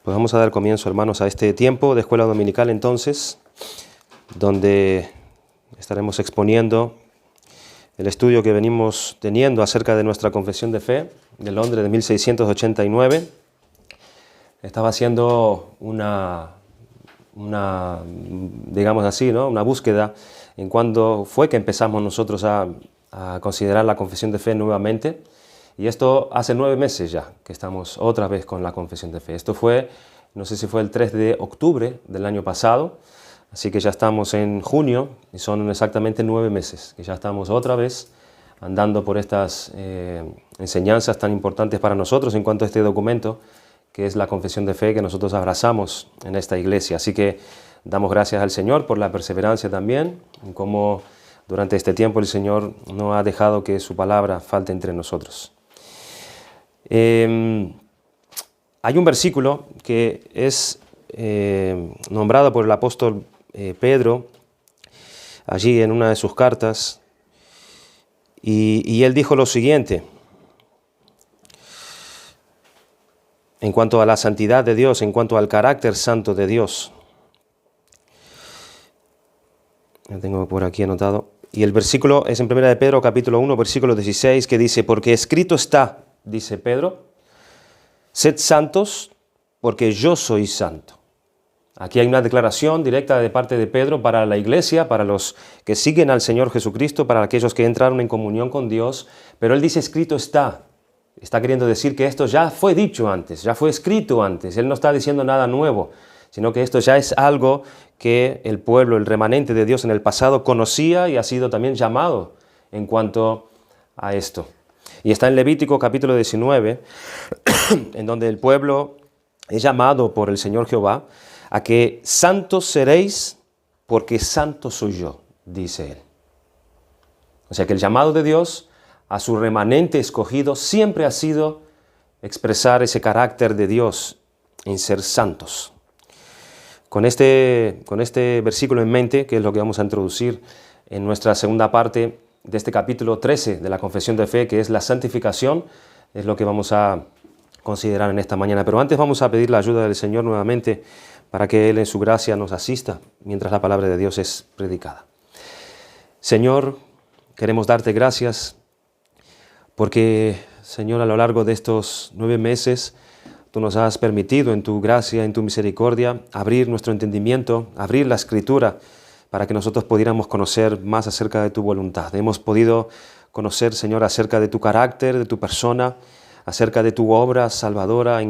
Pues vamos a dar comienzo, hermanos, a este tiempo de escuela dominical entonces, donde estaremos exponiendo el estudio que venimos teniendo acerca de nuestra confesión de fe de Londres de 1689. Estaba haciendo digamos así, ¿no? Una búsqueda en cuándo fue que empezamos nosotros a considerar la confesión de fe nuevamente. Y esto hace 9 meses ya que estamos otra vez con la confesión de fe. Esto fue, no sé si fue el 3 de octubre del año pasado, así que ya estamos en junio y son exactamente 9 meses que ya estamos otra vez andando por estas enseñanzas tan importantes para nosotros en cuanto a este documento que es la confesión de fe que nosotros abrazamos en esta iglesia. Así que damos gracias al Señor por la perseverancia también, en cómo durante este tiempo el Señor no ha dejado que su palabra falte entre nosotros. Hay un versículo que es nombrado por el apóstol Pedro allí en una de sus cartas y él dijo lo siguiente en cuanto a la santidad de Dios, en cuanto al carácter santo de Dios. Lo tengo por aquí anotado. Y el versículo es en 1 de Pedro capítulo 1 versículo 16 que dice: porque escrito está, dice Pedro, sed santos porque yo soy santo. Aquí hay una declaración directa de parte de Pedro para la iglesia, para los que siguen al Señor Jesucristo, para aquellos que entraron en comunión con Dios, pero él dice escrito está. Está queriendo decir que esto ya fue dicho antes, ya fue escrito antes. Él no está diciendo nada nuevo, sino que esto ya es algo que el pueblo, el remanente de Dios en el pasado conocía y ha sido también llamado en cuanto a esto. Y está en Levítico capítulo 19, en donde el pueblo es llamado por el Señor Jehová a que santos seréis porque santo soy yo, dice él. O sea que el llamado de Dios a su remanente escogido siempre ha sido expresar ese carácter de Dios en ser santos. Con este versículo en mente, que es lo que vamos a introducir en nuestra segunda parte de este capítulo 13 de la confesión de fe, que es la santificación, es lo que vamos a considerar en esta mañana. Pero antes vamos a pedir la ayuda del Señor nuevamente para que Él en su gracia nos asista mientras la palabra de Dios es predicada. Señor, queremos darte gracias porque, Señor, a lo largo de estos 9 meses, tú nos has permitido en tu gracia, en tu misericordia, abrir nuestro entendimiento, abrir la Escritura, para que nosotros pudiéramos conocer más acerca de tu voluntad. Hemos podido conocer, Señor, acerca de tu carácter, de tu persona, acerca de tu obra salvadora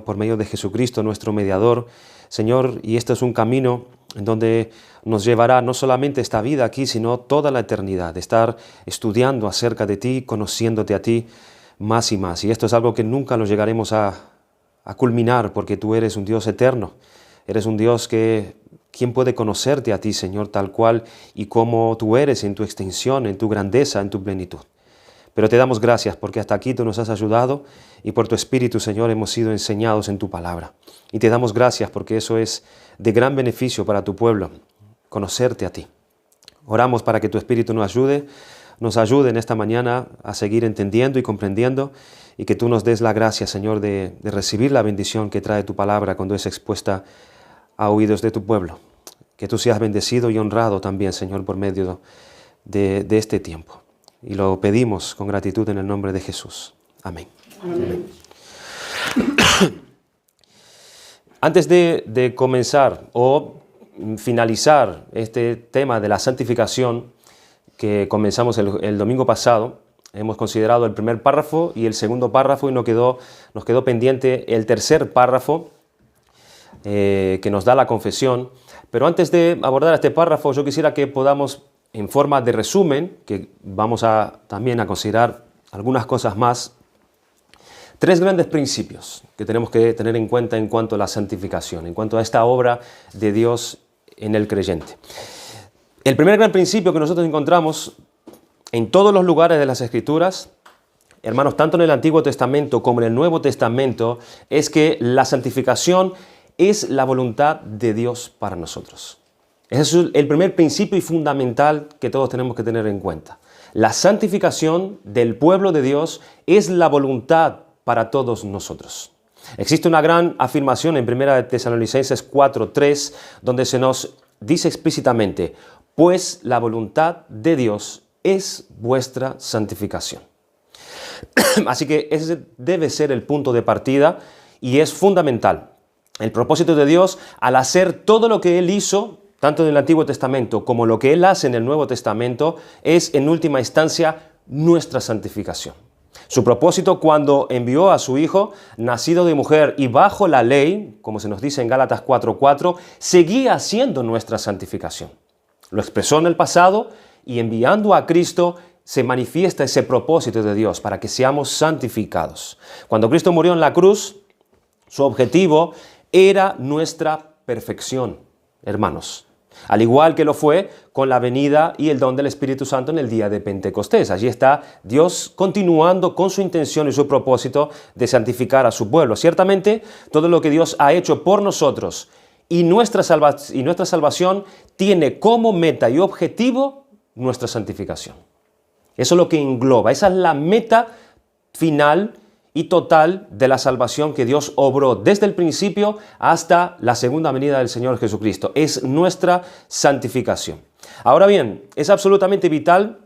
por medio de Jesucristo, nuestro mediador. Señor, y este es un camino en donde nos llevará no solamente esta vida aquí, sino toda la eternidad, de estar estudiando acerca de ti, conociéndote a ti más y más. Y esto es algo que nunca lo llegaremos a culminar, porque tú eres un Dios eterno. Eres un Dios ¿quién puede conocerte a ti, Señor, tal cual y como tú eres en tu extensión, en tu grandeza, en tu plenitud? Pero te damos gracias porque hasta aquí tú nos has ayudado y por tu Espíritu, Señor, hemos sido enseñados en tu palabra. Y te damos gracias porque eso es de gran beneficio para tu pueblo, conocerte a ti. Oramos para que tu Espíritu nos ayude en esta mañana a seguir entendiendo y comprendiendo y que tú nos des la gracia, Señor, de recibir la bendición que trae tu palabra cuando es expuesta a oídos de tu pueblo. Que tú seas bendecido y honrado también, Señor, por medio de este tiempo. Y lo pedimos con gratitud en el nombre de Jesús. Amén. Amén. Antes de comenzar o finalizar este tema de la santificación que comenzamos el domingo pasado, hemos considerado el primer párrafo y el segundo párrafo y nos quedó pendiente el tercer párrafo que nos da la confesión. Pero antes de abordar este párrafo, yo quisiera que podamos, en forma de resumen, que vamos también a considerar algunas cosas más, 3 grandes principios que tenemos que tener en cuenta en cuanto a la santificación, en cuanto a esta obra de Dios en el creyente. El primer gran principio que nosotros encontramos en todos los lugares de las Escrituras, hermanos, tanto en el Antiguo Testamento como en el Nuevo Testamento, es que la santificación es la voluntad de Dios para nosotros. Ese es el primer principio y fundamental que todos tenemos que tener en cuenta. La santificación del pueblo de Dios es la voluntad para todos nosotros. Existe una gran afirmación en 1 Tesalonicenses 4:3, donde se nos dice explícitamente, pues la voluntad de Dios es vuestra santificación. Así que ese debe ser el punto de partida y es fundamental. El propósito de Dios, al hacer todo lo que Él hizo, tanto en el Antiguo Testamento como lo que Él hace en el Nuevo Testamento, es en última instancia nuestra santificación. Su propósito cuando envió a su Hijo, nacido de mujer y bajo la ley, como se nos dice en Gálatas 4:4, seguía siendo nuestra santificación. Lo expresó en el pasado y enviando a Cristo se manifiesta ese propósito de Dios para que seamos santificados. Cuando Cristo murió en la cruz, su objetivo era nuestra perfección, hermanos. Al igual que lo fue con la venida y el don del Espíritu Santo en el día de Pentecostés. Allí está Dios continuando con su intención y su propósito de santificar a su pueblo. Ciertamente, todo lo que Dios ha hecho por nosotros y nuestra salvación tiene como meta y objetivo nuestra santificación. Eso es lo que engloba, esa es la meta final y total de la salvación que Dios obró desde el principio hasta la segunda venida del Señor Jesucristo. Es nuestra santificación. Ahora bien, es absolutamente vital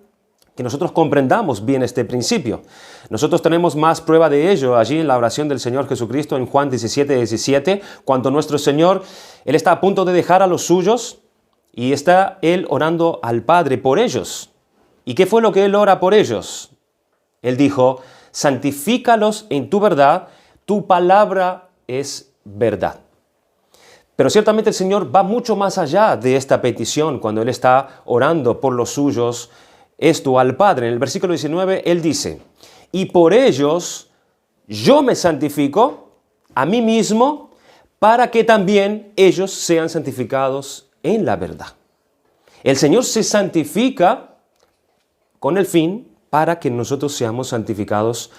que nosotros comprendamos bien este principio. Nosotros tenemos más prueba de ello allí en la oración del Señor Jesucristo en Juan 17:17, cuando nuestro Señor, Él está a punto de dejar a los suyos y está Él orando al Padre por ellos. ¿Y qué fue lo que Él ora por ellos? Él dijo, santifícalos en tu verdad, tu palabra es verdad. Pero ciertamente el Señor va mucho más allá de esta petición cuando Él está orando por los suyos, esto al Padre. En el versículo 19, Él dice, y por ellos yo me santifico a mí mismo para que también ellos sean santificados en la verdad. El Señor se santifica con el fin para que nosotros seamos santificados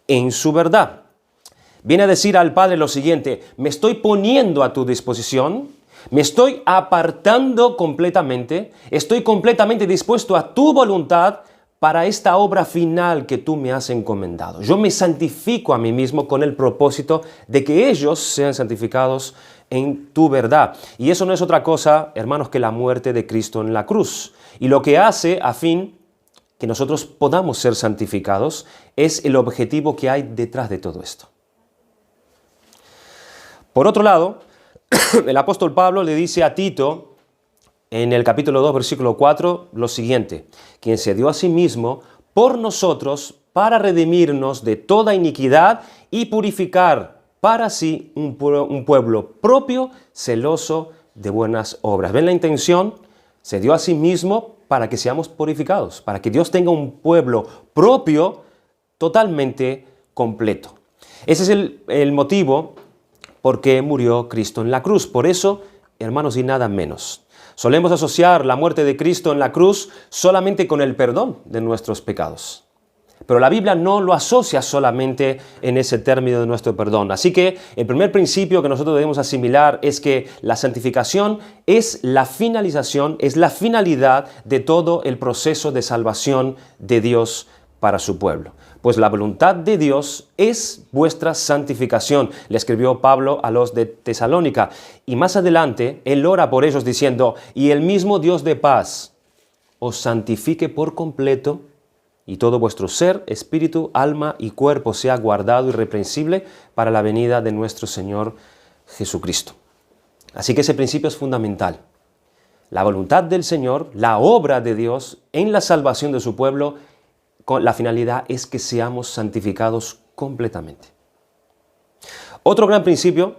en su verdad. Viene a decir al Padre lo siguiente, me estoy poniendo a tu disposición, me estoy apartando completamente, estoy completamente dispuesto a tu voluntad para esta obra final que tú me has encomendado. Yo me santifico a mí mismo con el propósito de que ellos sean santificados en tu verdad. Y eso no es otra cosa, hermanos, que la muerte de Cristo en la cruz. Y lo que hace a fin que nosotros podamos ser santificados, es el objetivo que hay detrás de todo esto. Por otro lado, el apóstol Pablo le dice a Tito, en el capítulo 2, versículo 4, lo siguiente, quien se dio a sí mismo por nosotros para redimirnos de toda iniquidad y purificar para sí un pueblo propio, celoso de buenas obras. ¿Ven la intención? Se dio a sí mismo para que seamos purificados, para que Dios tenga un pueblo propio totalmente completo. Ese es el motivo por qué murió Cristo en la cruz. Por eso, hermanos, y nada menos. Solemos asociar la muerte de Cristo en la cruz solamente con el perdón de nuestros pecados. Pero la Biblia no lo asocia solamente en ese término de nuestro perdón. Así que el primer principio que nosotros debemos asimilar es que la santificación es la finalización, es la finalidad de todo el proceso de salvación de Dios para su pueblo. Pues la voluntad de Dios es vuestra santificación, le escribió Pablo a los de Tesalónica. Y más adelante, él ora por ellos diciendo, y el mismo Dios de paz os santifique por completo, y todo vuestro ser, espíritu, alma y cuerpo sea guardado irreprensible para la venida de nuestro Señor Jesucristo. Así que ese principio es fundamental. La voluntad del Señor, la obra de Dios en la salvación de su pueblo, la finalidad es que seamos santificados completamente. Otro gran principio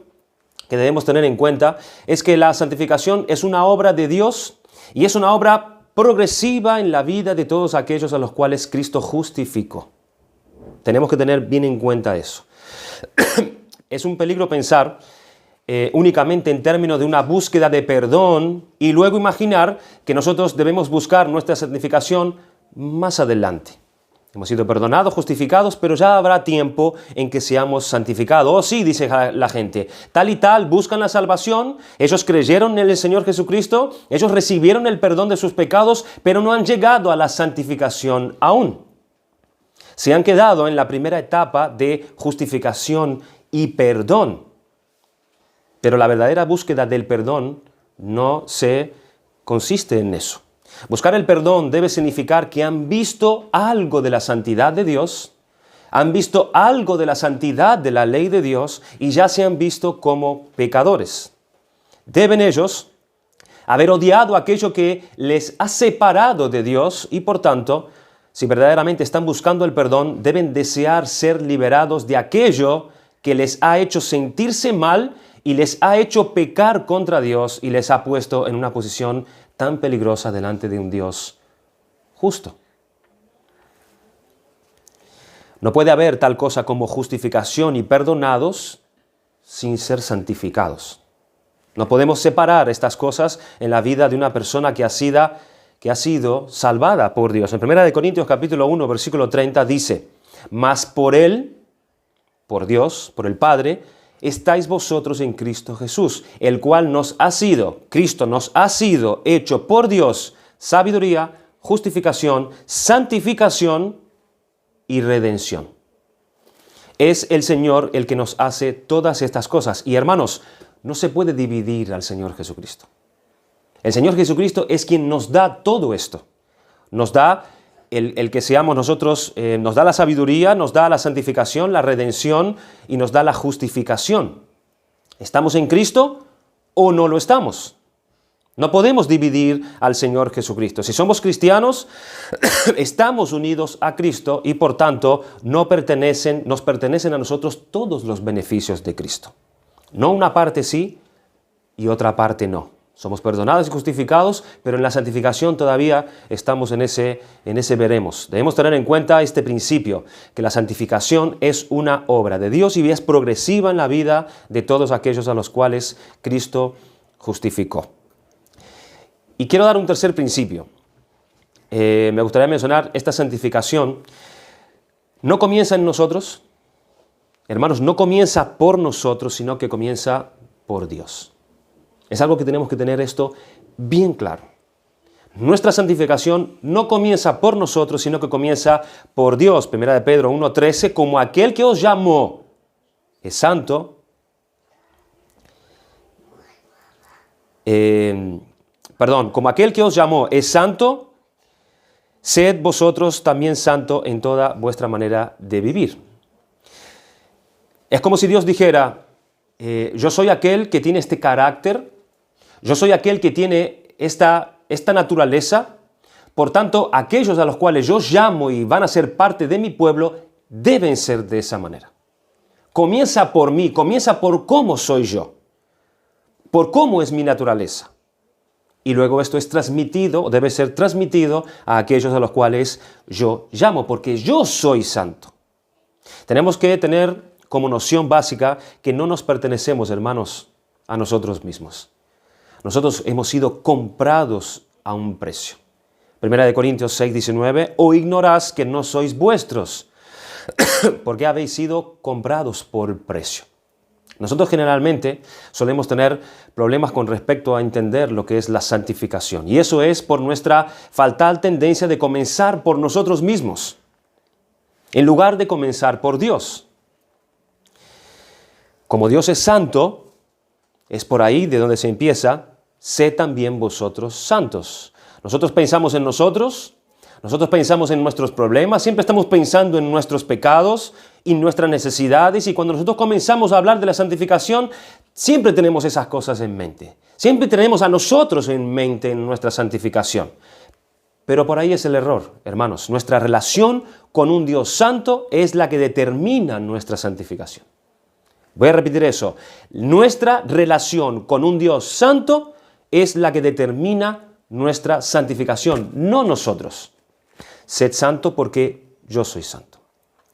que debemos tener en cuenta es que la santificación es una obra de Dios y es una obra progresiva en la vida de todos aquellos a los cuales Cristo justificó. Tenemos que tener bien en cuenta eso. Es un peligro pensar únicamente en términos de una búsqueda de perdón y luego imaginar que nosotros debemos buscar nuestra santificación más adelante. Hemos sido perdonados, justificados, pero ya habrá tiempo en que seamos santificados. Oh sí, dice la gente, tal y tal buscan la salvación, ellos creyeron en el Señor Jesucristo, ellos recibieron el perdón de sus pecados, pero no han llegado a la santificación aún. Se han quedado en la primera etapa de justificación y perdón. Pero la verdadera búsqueda del perdón no se consiste en eso. Buscar el perdón debe significar que han visto algo de la santidad de Dios, han visto algo de la santidad de la ley de Dios y ya se han visto como pecadores. Deben ellos haber odiado aquello que les ha separado de Dios y por tanto, si verdaderamente están buscando el perdón, deben desear ser liberados de aquello que les ha hecho sentirse mal y les ha hecho pecar contra Dios y les ha puesto en una posición tan peligrosa delante de un Dios justo. No puede haber tal cosa como justificación y perdonados sin ser santificados. No podemos separar estas cosas en la vida de una persona que ha sido salvada por Dios. En 1 Corintios capítulo 1, versículo 30 dice: mas por Él, por Dios, por el Padre, estáis vosotros en Cristo Jesús, el cual Cristo nos ha sido hecho por Dios sabiduría, justificación, santificación y redención. Es el Señor el que nos hace todas estas cosas. Y hermanos, no se puede dividir al Señor Jesucristo. El Señor Jesucristo es quien nos da todo esto. Nos da el que seamos nosotros, nos da la sabiduría, nos da la santificación, la redención y nos da la justificación. ¿Estamos en Cristo o no lo estamos? No podemos dividir al Señor Jesucristo. Si somos cristianos, estamos unidos a Cristo y por tanto nos pertenecen a nosotros todos los beneficios de Cristo. No una parte sí y otra parte no. Somos perdonados y justificados, pero en la santificación todavía estamos en ese veremos. Debemos tener en cuenta este principio, que la santificación es una obra de Dios y es progresiva en la vida de todos aquellos a los cuales Cristo justificó. Y quiero dar un tercer principio. Me gustaría mencionar esta santificación. No comienza en nosotros, hermanos, no comienza por nosotros, sino que comienza por Dios. Es algo que tenemos que tener esto bien claro. Nuestra santificación no comienza por nosotros, sino que comienza por Dios. 1 Pedro 1:13, como aquel que os llamó es santo, como aquel que os llamó es santo, sed vosotros también santo en toda vuestra manera de vivir. Es como si Dios dijera, yo soy aquel que tiene este carácter, yo soy aquel que tiene esta naturaleza, por tanto, aquellos a los cuales yo llamo y van a ser parte de mi pueblo, deben ser de esa manera. Comienza por mí, comienza por cómo soy yo, por cómo es mi naturaleza. Y luego esto es transmitido, debe ser transmitido a aquellos a los cuales yo llamo, porque yo soy santo. Tenemos que tener como noción básica que no nos pertenecemos, hermanos, a nosotros mismos. Nosotros hemos sido comprados a un precio. 1 Corintios 6:19, o ignorás que no sois vuestros, porque habéis sido comprados por precio. Nosotros generalmente solemos tener problemas con respecto a entender lo que es la santificación. Y eso es por nuestra fatal tendencia de comenzar por nosotros mismos, en lugar de comenzar por Dios. Como Dios es santo, es por ahí de donde se empieza, sed también vosotros santos. Nosotros pensamos en nosotros pensamos en nuestros problemas, siempre estamos pensando en nuestros pecados y nuestras necesidades, y cuando nosotros comenzamos a hablar de la santificación, siempre tenemos esas cosas en mente. Siempre tenemos a nosotros en mente en nuestra santificación. Pero por ahí es el error, hermanos. Nuestra relación con un Dios santo es la que determina nuestra santificación. Voy a repetir eso. Nuestra relación con un Dios santo es la que determina nuestra santificación, no nosotros. Sed santo porque yo soy santo.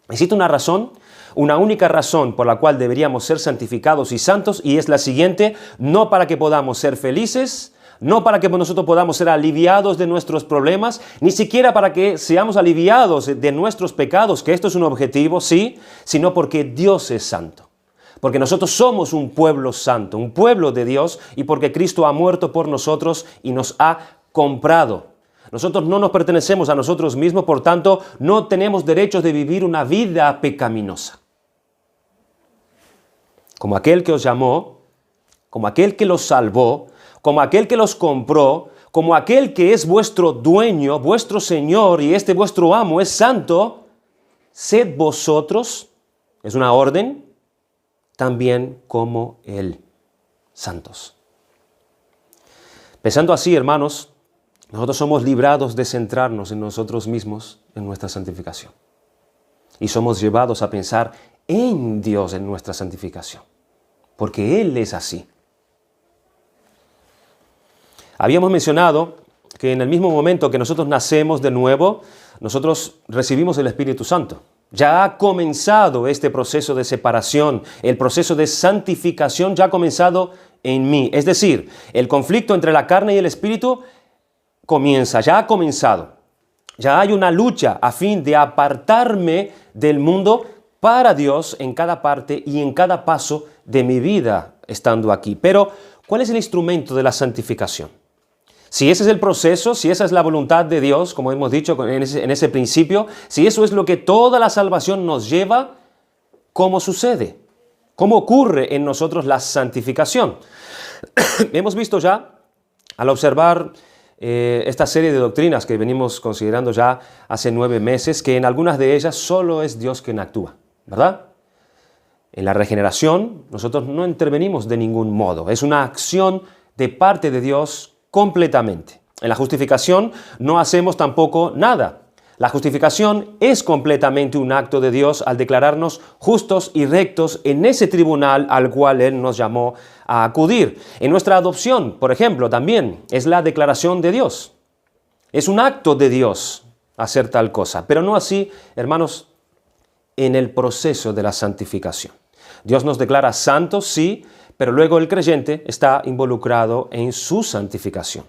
Existe una razón, una única razón por la cual deberíamos ser santificados y santos, y es la siguiente: no para que podamos ser felices, no para que nosotros podamos ser aliviados de nuestros problemas, ni siquiera para que seamos aliviados de nuestros pecados, que esto es un objetivo, sí, sino porque Dios es santo. Porque nosotros somos un pueblo santo, un pueblo de Dios, y porque Cristo ha muerto por nosotros y nos ha comprado. Nosotros no nos pertenecemos a nosotros mismos, por tanto, no tenemos derecho de vivir una vida pecaminosa. como aquel que os llamó, como aquel que los salvó, como aquel que los compró, como aquel que es vuestro dueño, vuestro Señor, y este vuestro amo es santo, sed vosotros, es una orden, también como Él, santos. Pensando así, hermanos, nosotros somos librados de centrarnos en nosotros mismos, en nuestra santificación. Y somos llevados a pensar en Dios en nuestra santificación, porque Él es así. Habíamos mencionado que en el mismo momento que nosotros nacemos de nuevo, nosotros recibimos el Espíritu Santo. Ya ha comenzado este proceso de separación, el proceso de santificación ya ha comenzado en mí. Es decir, el conflicto entre la carne y el Espíritu comienza, ya ha comenzado. Ya hay una lucha a fin de apartarme del mundo para Dios en cada parte y en cada paso de mi vida estando aquí. Pero, ¿cuál es el instrumento de la santificación? Si ese es el proceso, si esa es la voluntad de Dios, como hemos dicho en ese principio, si eso es lo que toda la salvación nos lleva, ¿cómo sucede? ¿Cómo ocurre en nosotros la santificación? Hemos visto ya, al observar esta serie de doctrinas que venimos considerando ya hace 9 meses, que en algunas de ellas solo es Dios quien actúa, ¿verdad? En la regeneración nosotros no intervenimos de ningún modo, es una acción de parte de Dios completamente. En la justificación no hacemos tampoco nada. La justificación es completamente un acto de Dios al declararnos justos y rectos en ese tribunal al cual Él nos llamó a acudir. En nuestra adopción, por ejemplo, también es la declaración de Dios. Es un acto de Dios hacer tal cosa, pero no así, hermanos, en el proceso de la santificación. Dios nos declara santos, sí, pero luego el creyente está involucrado en su santificación.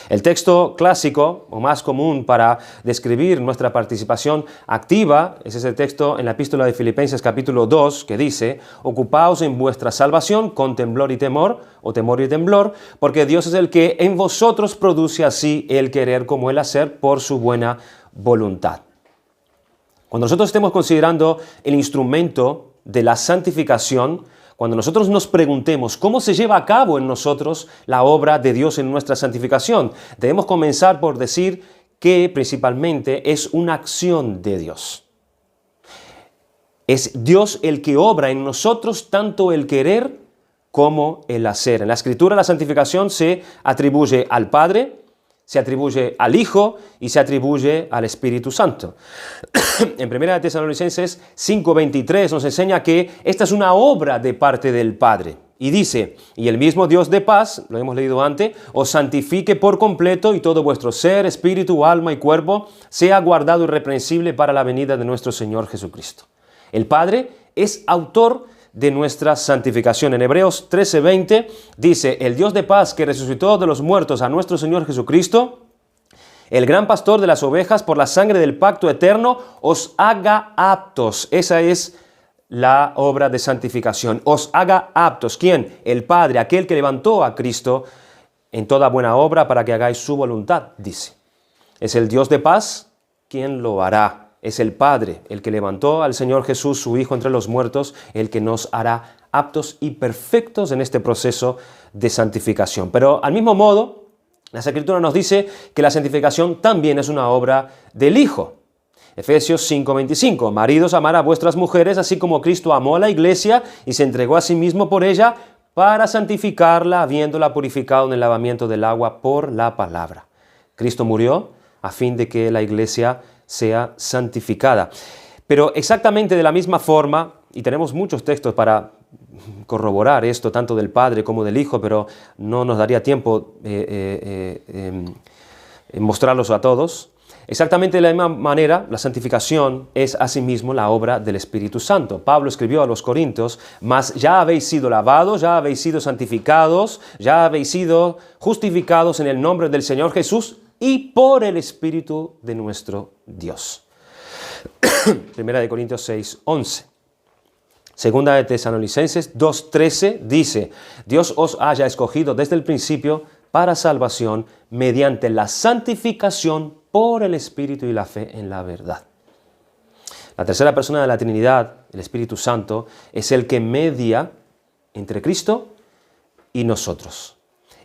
El texto clásico o más común para describir nuestra participación activa es ese texto en la epístola de Filipenses capítulo 2 que dice: ocupaos en vuestra salvación con temblor y temor, o temor y temblor, porque Dios es el que en vosotros produce así el querer como el hacer por su buena voluntad. Cuando nosotros estemos considerando el instrumento de la santificación, cuando nosotros nos preguntemos cómo se lleva a cabo en nosotros la obra de Dios en nuestra santificación, debemos comenzar por decir que principalmente es una acción de Dios. Es Dios el que obra en nosotros tanto el querer como el hacer. En la Escritura la santificación se atribuye al Padre, se atribuye al Hijo y se atribuye al Espíritu Santo. En 1 Tesalonicenses 5:23 nos enseña que esta es una obra de parte del Padre. Y dice: y el mismo Dios de paz, lo hemos leído antes, os santifique por completo y todo vuestro ser, espíritu, alma y cuerpo sea guardado irreprensible para la venida de nuestro Señor Jesucristo. El Padre es autor de nuestra santificación. En Hebreos 13:20 dice: el Dios de paz que resucitó de los muertos a nuestro Señor Jesucristo, el gran pastor de las ovejas, por la sangre del pacto eterno, os haga aptos. Esa es la obra de santificación. Os haga aptos. ¿Quién? El Padre, aquel que levantó a Cristo en toda buena obra para que hagáis su voluntad, dice. Es el Dios de paz quien lo hará. Es el Padre, el que levantó al Señor Jesús, su Hijo, entre los muertos, el que nos hará aptos y perfectos en este proceso de santificación. Pero al mismo modo, la Escritura nos dice que la santificación también es una obra del Hijo. Efesios 5:25, maridos, amad a vuestras mujeres, así como Cristo amó a la iglesia y se entregó a sí mismo por ella, para santificarla, habiéndola purificado en el lavamiento del agua por la palabra. Cristo murió a fin de que la iglesia sea santificada. Pero exactamente de la misma forma, y tenemos muchos textos para corroborar esto, tanto del Padre como del Hijo, pero no nos daría tiempo mostrarlos a todos. Exactamente de la misma manera, la santificación es asimismo la obra del Espíritu Santo. Pablo escribió a los Corintios: mas ya habéis sido lavados, ya habéis sido santificados, ya habéis sido justificados en el nombre del Señor Jesús y por el Espíritu de nuestro Dios. 1 Corintios 6:11. Segunda de Tesalonicenses 2:13 dice: Dios os haya escogido desde el principio para salvación mediante la santificación por el Espíritu y la fe en la verdad. La tercera persona de la Trinidad, el Espíritu Santo, es el que media entre Cristo y nosotros.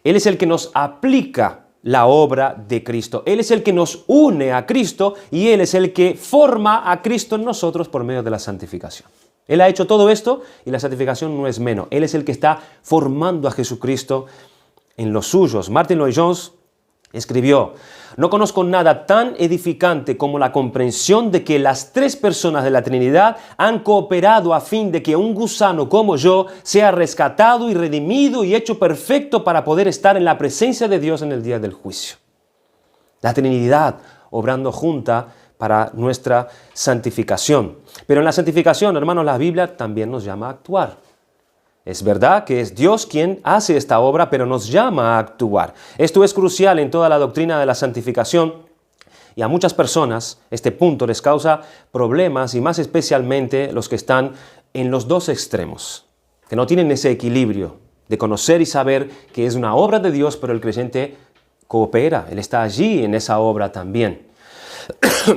Él es el que nos aplica la obra de Cristo. Él es el que nos une a Cristo y Él es el que forma a Cristo en nosotros por medio de la santificación. Él ha hecho todo esto y la santificación no es menos. Él es el que está formando a Jesucristo en los suyos. Martin Lloyd-Jones escribió: no conozco nada tan edificante como la comprensión de que las tres personas de la Trinidad han cooperado a fin de que un gusano como yo sea rescatado y redimido y hecho perfecto para poder estar en la presencia de Dios en el día del juicio. La Trinidad obrando junta para nuestra santificación. Pero en la santificación, hermanos, la Biblia también nos llama a actuar. Es verdad que es Dios quien hace esta obra, pero nos llama a actuar. Esto es crucial en toda la doctrina de la santificación y a muchas personas este punto les causa problemas y más especialmente los que están en los dos extremos, que no tienen ese equilibrio de conocer y saber que es una obra de Dios, pero el creyente coopera, él está allí en esa obra también.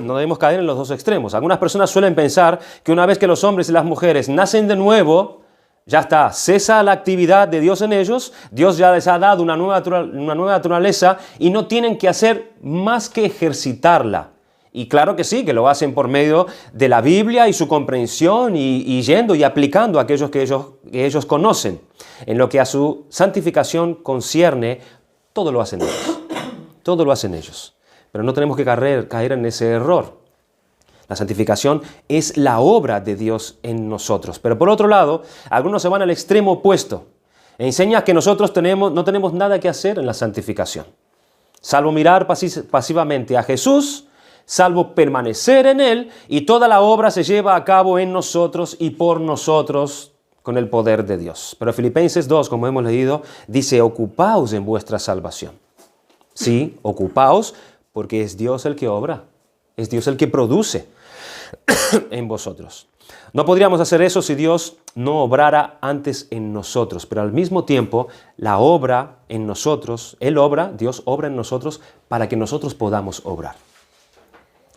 No debemos caer en los dos extremos. Algunas personas suelen pensar que una vez que los hombres y las mujeres nacen de nuevo, ya está, cesa la actividad de Dios en ellos, Dios ya les ha dado una nueva naturaleza y no tienen que hacer más que ejercitarla. Y claro que sí, que lo hacen por medio de la Biblia y su comprensión y yendo y aplicando aquellos que ellos conocen. En lo que a su santificación concierne, todo lo hacen ellos. Todo lo hacen ellos. Pero no tenemos que caer en ese error. La santificación es la obra de Dios en nosotros. Pero por otro lado, algunos se van al extremo opuesto. Enseña que nosotros no tenemos nada que hacer en la santificación. Salvo mirar pasivamente a Jesús, salvo permanecer en Él, y toda la obra se lleva a cabo en nosotros y por nosotros con el poder de Dios. Pero Filipenses 2, como hemos leído, dice: ocupaos en vuestra salvación. Sí, ocupaos, porque es Dios el que obra, es Dios el que produce en vosotros. No podríamos hacer eso si Dios no obrara antes en nosotros, pero al mismo tiempo la obra en nosotros, Dios obra en nosotros para que nosotros podamos obrar.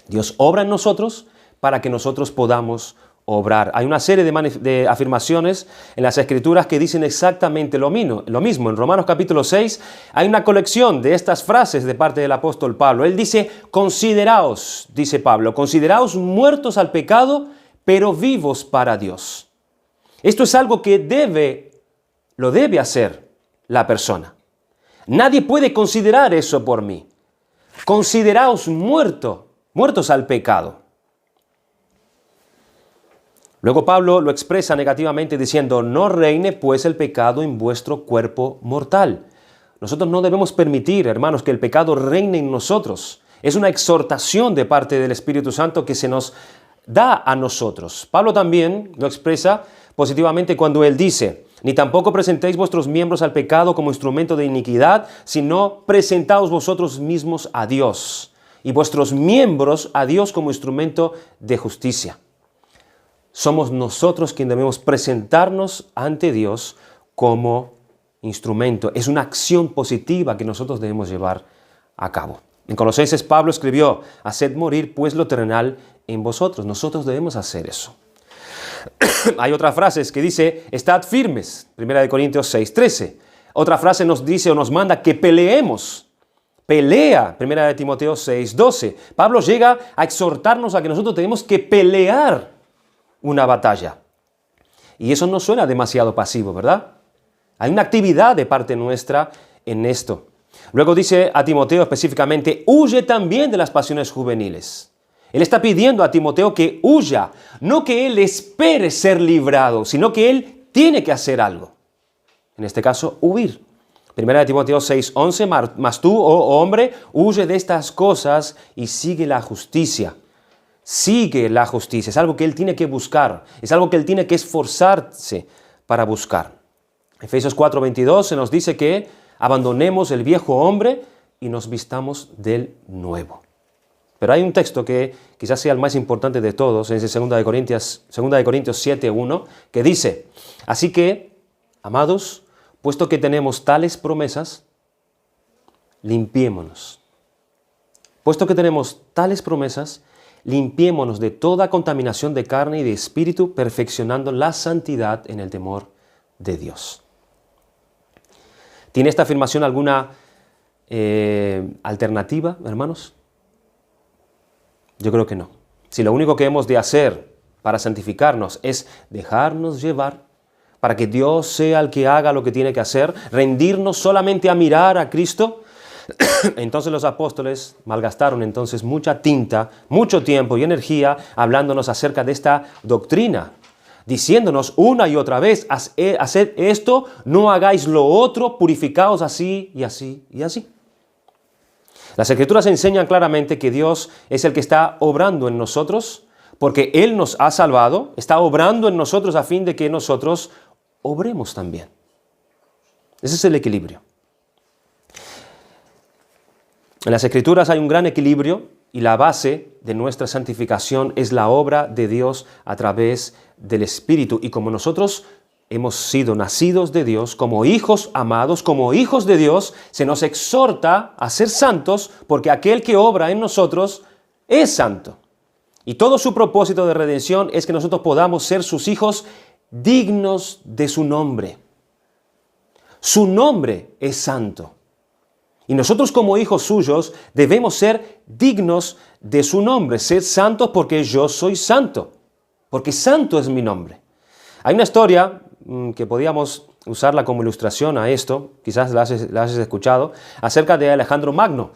Dios obra en nosotros para que nosotros podamos obrar. Hay una serie de afirmaciones en las Escrituras que dicen exactamente lo mismo. En Romanos capítulo 6 hay una colección de estas frases de parte del apóstol Pablo. Él dice: consideraos, dice Pablo, consideraos muertos al pecado, pero vivos para Dios. Esto es algo que lo debe hacer la persona. Nadie puede considerar eso por mí. Consideraos muertos al pecado. Luego Pablo lo expresa negativamente diciendo: no reine pues el pecado en vuestro cuerpo mortal. Nosotros no debemos permitir, hermanos, que el pecado reine en nosotros. Es una exhortación de parte del Espíritu Santo que se nos da a nosotros. Pablo también lo expresa positivamente cuando él dice: ni tampoco presentéis vuestros miembros al pecado como instrumento de iniquidad, sino presentaos vosotros mismos a Dios, y vuestros miembros a Dios como instrumento de justicia. Somos nosotros quienes debemos presentarnos ante Dios como instrumento. Es una acción positiva que nosotros debemos llevar a cabo. En Colosenses Pablo escribió: haced morir pues lo terrenal en vosotros. Nosotros debemos hacer eso. Hay otra frase que dice: estad firmes. 1 Corintios 6:13. Otra frase nos dice o nos manda que peleemos. Pelea. 1 Timoteo 6:12. Pablo llega a exhortarnos a que nosotros tenemos que pelear una batalla. Y eso no suena demasiado pasivo, ¿verdad? Hay una actividad de parte nuestra en esto. Luego dice a Timoteo específicamente: huye también de las pasiones juveniles. Él está pidiendo a Timoteo que huya, no que él espere ser librado, sino que él tiene que hacer algo. En este caso, huir. 1 Timoteo 6:11, mas tú, oh hombre, huye de estas cosas y sigue la justicia. Sigue la justicia, es algo que él tiene que buscar, es algo que él tiene que esforzarse para buscar. Efesios 4:22 se nos dice que abandonemos el viejo hombre y nos vistamos del nuevo. Pero hay un texto que quizás sea el más importante de todos, es en 2 Corintios 7:1, que dice: así que, amados, puesto que tenemos tales promesas, limpiémonos. Puesto que tenemos tales promesas, limpiémonos de toda contaminación de carne y de espíritu, perfeccionando la santidad en el temor de Dios. ¿Tiene esta afirmación alguna alternativa, hermanos? Yo creo que no. Si lo único que hemos de hacer para santificarnos es dejarnos llevar, para que Dios sea el que haga lo que tiene que hacer, rendirnos solamente a mirar a Cristo, entonces los apóstoles malgastaron entonces mucha tinta, mucho tiempo y energía hablándonos acerca de esta doctrina, diciéndonos una y otra vez, haced esto, no hagáis lo otro, purificaos así y así y así. Las Escrituras enseñan claramente que Dios es el que está obrando en nosotros, porque Él nos ha salvado, está obrando en nosotros a fin de que nosotros obremos también. Ese es el equilibrio. En las Escrituras hay un gran equilibrio y la base de nuestra santificación es la obra de Dios a través del Espíritu. Y como nosotros hemos sido nacidos de Dios, como hijos amados, como hijos de Dios, se nos exhorta a ser santos porque aquel que obra en nosotros es santo. Y todo su propósito de redención es que nosotros podamos ser sus hijos dignos de su nombre. Su nombre es santo. Y nosotros como hijos suyos debemos ser dignos de su nombre. Sed santos porque yo soy santo. Porque santo es mi nombre. Hay una historia que podíamos usarla como ilustración a esto, quizás la has escuchado, acerca de Alejandro Magno.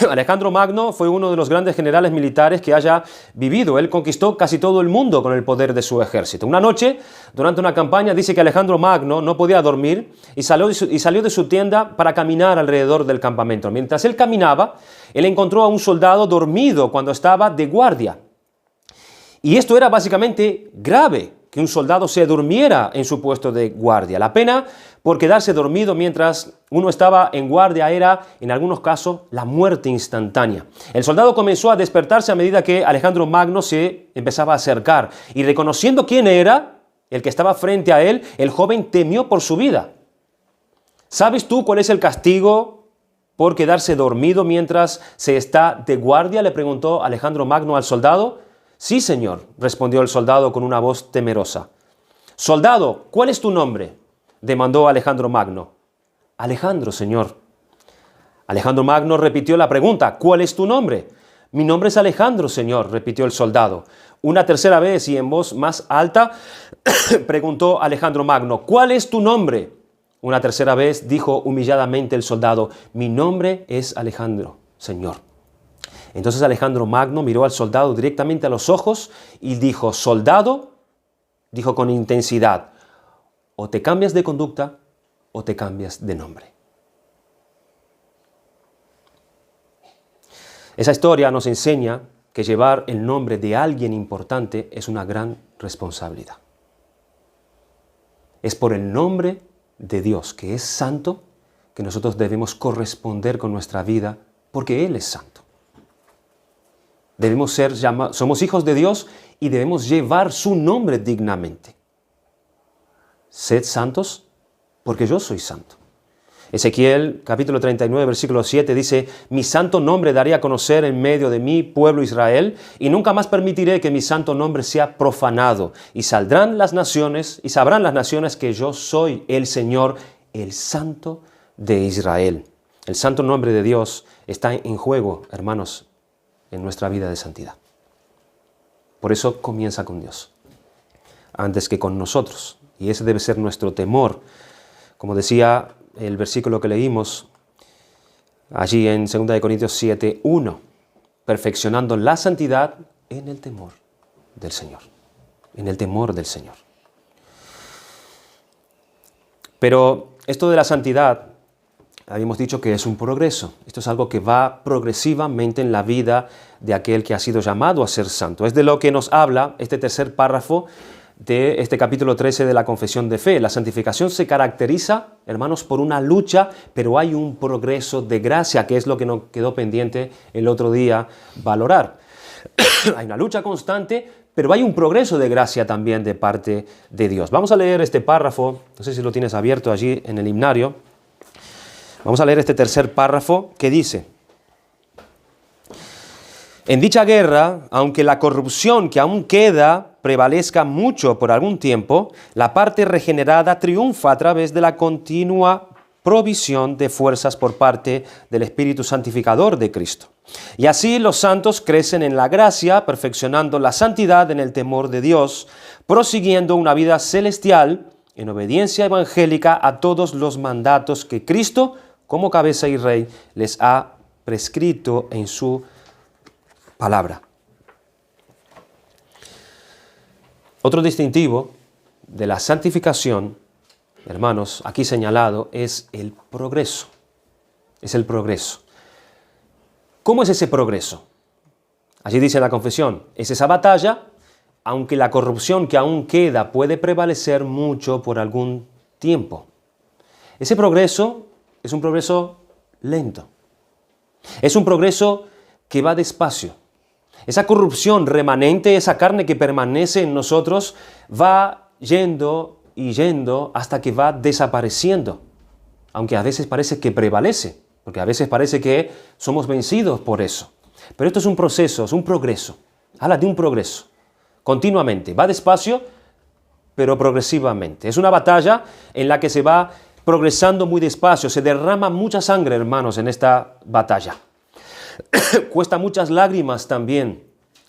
Alejandro Magno fue uno de los grandes generales militares que haya vivido. Él conquistó casi todo el mundo con el poder de su ejército. Una noche, durante una campaña, dice que Alejandro Magno no podía dormir y salió de su tienda para caminar alrededor del campamento. Mientras él caminaba, él encontró a un soldado dormido cuando estaba de guardia. Y esto era básicamente grave, que un soldado se durmiera en su puesto de guardia. La pena por quedarse dormido mientras uno estaba en guardia era, en algunos casos, la muerte instantánea. El soldado comenzó a despertarse a medida que Alejandro Magno se empezaba a acercar. Y reconociendo quién era el que estaba frente a él, el joven temió por su vida. ¿Sabes tú cuál es el castigo por quedarse dormido mientras se está de guardia?, le preguntó Alejandro Magno al soldado. Sí, señor, respondió el soldado con una voz temerosa. Soldado, ¿cuál es tu nombre?, demandó Alejandro Magno. Alejandro, señor. Alejandro Magno repitió la pregunta. ¿Cuál es tu nombre? Mi nombre es Alejandro, señor, repitió el soldado. Una tercera vez y en voz más alta preguntó Alejandro Magno. ¿Cuál es tu nombre? Una tercera vez dijo humilladamente el soldado. Mi nombre es Alejandro, señor. Entonces Alejandro Magno miró al soldado directamente a los ojos y dijo, soldado, dijo con intensidad, o te cambias de conducta o te cambias de nombre. Esa historia nos enseña que llevar el nombre de alguien importante es una gran responsabilidad. Es por el nombre de Dios, que es santo, que nosotros debemos corresponder con nuestra vida, porque Él es santo. Debemos ser somos hijos de Dios y debemos llevar su nombre dignamente. Sed santos, porque yo soy santo. Ezequiel, capítulo 39, versículo 7, dice, mi santo nombre daré a conocer en medio de mi pueblo Israel, y nunca más permitiré que mi santo nombre sea profanado. Y sabrán las naciones que yo soy el Señor, el Santo de Israel. El santo nombre de Dios está en juego, hermanos, en nuestra vida de santidad. Por eso comienza con Dios, antes que con nosotros. Y ese debe ser nuestro temor. Como decía el versículo que leímos allí en 2 Corintios 7, 1, perfeccionando la santidad en el temor del Señor. En el temor del Señor. Pero esto de la santidad, habíamos dicho que es un progreso. Esto es algo que va progresivamente en la vida de aquel que ha sido llamado a ser santo. Es de lo que nos habla este tercer párrafo de este capítulo 13 de la Confesión de Fe. La santificación se caracteriza, hermanos, por una lucha, pero hay un progreso de gracia, que es lo que nos quedó pendiente el otro día valorar. Hay una lucha constante, pero hay un progreso de gracia también de parte de Dios. Vamos a leer este párrafo, no sé si lo tienes abierto allí en el himnario. Vamos a leer este tercer párrafo que dice, en dicha guerra, aunque la corrupción que aún queda prevalezca mucho por algún tiempo, la parte regenerada triunfa a través de la continua provisión de fuerzas por parte del Espíritu Santificador de Cristo. Y así los santos crecen en la gracia, perfeccionando la santidad en el temor de Dios, prosiguiendo una vida celestial en obediencia evangélica a todos los mandatos que Cristo, como cabeza y rey, les ha prescrito en su palabra. Otro distintivo de la santificación, hermanos, aquí señalado, es el progreso. Es el progreso. ¿Cómo es ese progreso? Allí dice la confesión, es esa batalla, aunque la corrupción que aún queda puede prevalecer mucho por algún tiempo. Ese progreso es un progreso lento. Es un progreso que va despacio. Esa corrupción remanente, esa carne que permanece en nosotros, va yendo y yendo hasta que va desapareciendo. Aunque a veces parece que prevalece, porque a veces parece que somos vencidos por eso. Pero esto es un proceso, es un progreso. Habla de un progreso. Continuamente. Va despacio, pero progresivamente. Es una batalla en la que se va progresando muy despacio. Se derrama mucha sangre, hermanos, en esta batalla. Cuesta muchas lágrimas también